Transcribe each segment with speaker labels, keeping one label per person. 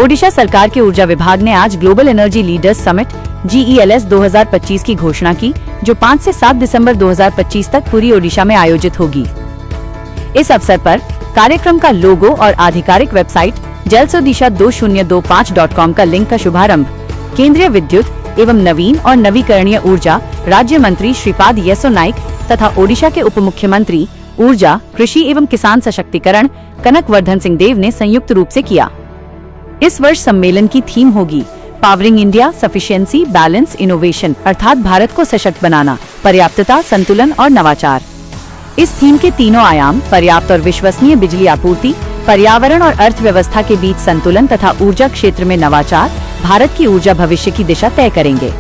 Speaker 1: ओडिशा सरकार के ऊर्जा विभाग ने आज global energy leaders summit GELS 2025 की घोषणा की, जो 5 से 7 दिसंबर 2025 तक पूरी ओडिशा में आयोजित होगी। इस अवसर पर कार्यक्रम का लोगो और आधिकारिक वेबसाइट jalsodisha2025.com का लिंक का शुभारंभ केंद्रीय विद्युत एवं नवीन और नवीकरणीय ऊर्जा राज्य मंत्री श्रीपाद येसो नाइक तथा ओडिशा के उप मुख्यमंत्री ऊर्जा, कृषि एवं किसान सशक्तिकरण कनक वर्धन सिंह देव ने संयुक्त रूप से किया। इस वर्ष सम्मेलन की थीम होगी powering India, sufficiency, balance, innovation, अर्थात भारत को सशक्त बनाना, पर्याप्तता, संतुलन और नवाचार। इस थीम के तीनों आयाम पर्याप्त और विश्वसनीय बिजली आपूर्ति, पर्यावरण और अर्थव्यवस्था के बीच संतुलन तथा ऊर्जा क्षेत्र में नवाचार भारत की ऊर्जा भविष्य की दिशा तय करेंगे।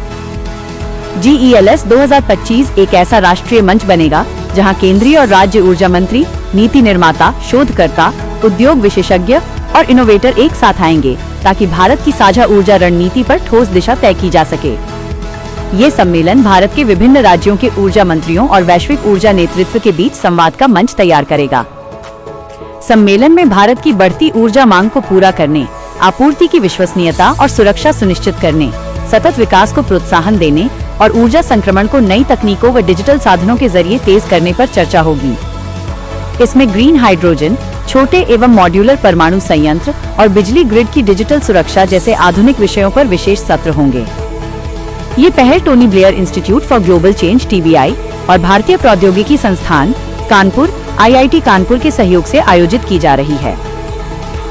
Speaker 1: GELS 2025 एक ऐसा राष्ट्रीय मंच बनेगा जहां केंद्रीय और राज्य ऊर्जा मंत्री, नीति निर्माता, शोधकर्ता, उद्योग विशेषज्ञ और इनोवेटर एक साथ आएंगे ताकि भारत की साझा ऊर्जा रणनीति पर ठोस दिशा तय की जा सके। ये सम्मेलन भारत के विभिन्न राज्यों के ऊर्जा मंत्रियों और वैश्विक ऊर्जा नेतृत्व के बीच संवाद का मंच तैयार करेगा। सम्मेलन में भारत की बढ़ती ऊर्जा मांग को पूरा करने, आपूर्ति की विश्वसनीयता और सुरक्षा सुनिश्चित करने, सतत विकास को प्रोत्साहन देने और ऊर्जा संक्रमण को नई तकनीकों व डिजिटल साधनों के जरिए तेज करने पर चर्चा होगी। इसमें ग्रीन हाइड्रोजन, छोटे एवं मॉड्यूलर परमाणु संयंत्र और बिजली ग्रिड की डिजिटल सुरक्षा जैसे आधुनिक विषयों पर विशेष सत्र होंगे। ये पहल Tony Blair institute for global change (TBI) और भारतीय प्रौद्योगिकी संस्थान कानपुर IIT कानपुर के सहयोग से आयोजित की जा रही है।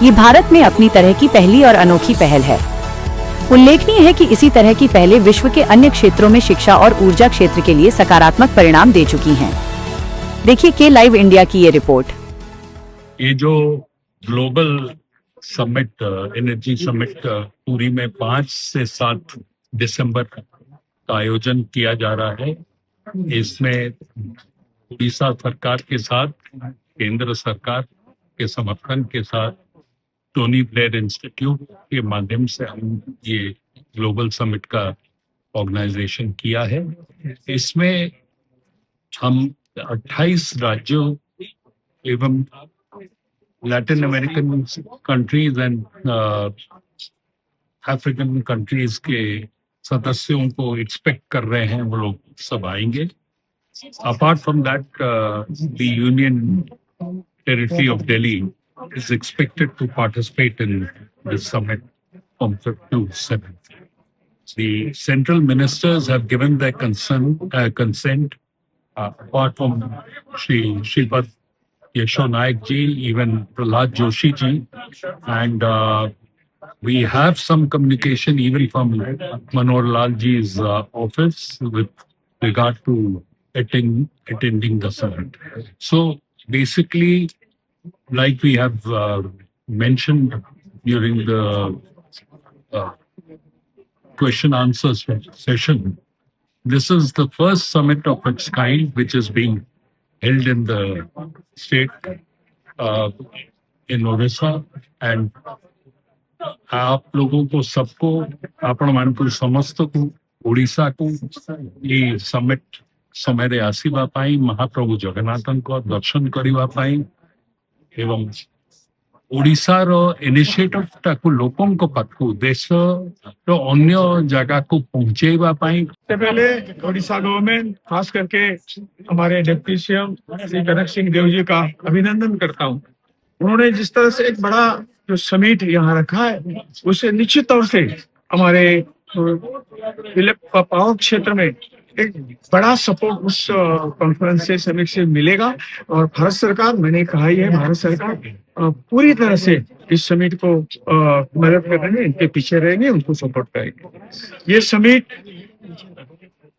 Speaker 1: ये भारत में अपनी तरह की पहली और अनोखी पहल है। उल्लेखनीय है कि इसी तरह की पहले विश्व के अन्य क्षेत्रों में शिक्षा और ऊर्जा क्षेत्र के लिए सकारात्मक परिणाम दे चुकी हैं। देखिए के लाइव इंडिया की ये रिपोर्ट।
Speaker 2: ये जो ग्लोबल समिट, एनर्जी समिट पूरी में 5 से 7 दिसंबर का आयोजन किया जा रहा है। इसमें उड़ीसा सरकार के साथ, केंद्र सरकार के समर्थन के साथ टोनी ब्लेयर इंस्टीट्यूट के माध्यम से हम ये ग्लोबल समिट का ऑर्गेनाइजेशन किया है। इसमें हम 28 राज्यों एवं Latin American countries and African countries के सदस्यों को एक्सपेक्ट कर रहे हैं, वो लोग सब आएंगे। Apart from that, the union territory of Delhi is expected to participate in this summit from 5th to 7th. The central ministers have given their consent, apart from Shripad Yesho Naik ji, even Prahlad Joshi ji, and we have some communication even from Manohar Lal ji's office with regard to attending the summit. So basically, like we have mentioned during the question answer session, this is the first summit of its kind which is being held in the state in Odisha, and आप लोगों को सबको, आपण मानक समस्त को, ओडिशा को ये समिट समय आसवा पाई, महाप्रभु जगन्नाथन को दर्शन करने पाई एवं ओडिशा रो इनिशिएटिव टाकू लोकों को पाखु देश रो अन्य जगह को पहुंचेवा पाई।
Speaker 3: सबसे पहले ओडिशा गवर्नमेंट, खास करके हमारे डिप्टी सीएम श्री कनक सिंह देव जी का अभिनंदन करता हूं। उन्होंने जिस तरह से एक बड़ा जो समिट यहाँ रखा है, उससे निश्चित तौर से हमारे पावर क्षेत्र में एक बड़ा सपोर्ट उस कॉन्फ्रेंस से, समिट से मिलेगा। और भारत सरकार, मैंने कहा ही है, भारत सरकार पूरी तरह से इस समिट को मदद करेंगे, इनके पीछे रहेंगे, उनको सपोर्ट करेंगे। ये समिट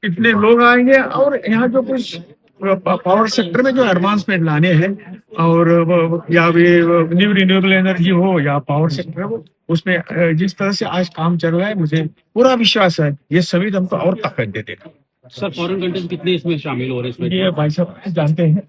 Speaker 3: इतने लोग आएंगे और यहाँ जो कुछ पावर सेक्टर में जो एडवांसमेंट लाने हैं, और या न्यू रिन्यूएबल एनर्जी हो या पावर सेक्टर हो, उसमें जिस तरह से आज काम चल रहा है, मुझे पूरा विश्वास है ये समिट हमको और ताकत दे देगा।
Speaker 4: सर, फॉरेन कंट्रीज कितने इसमें शामिल हो रहे हैं?
Speaker 3: ये भाई साहब जानते हैं।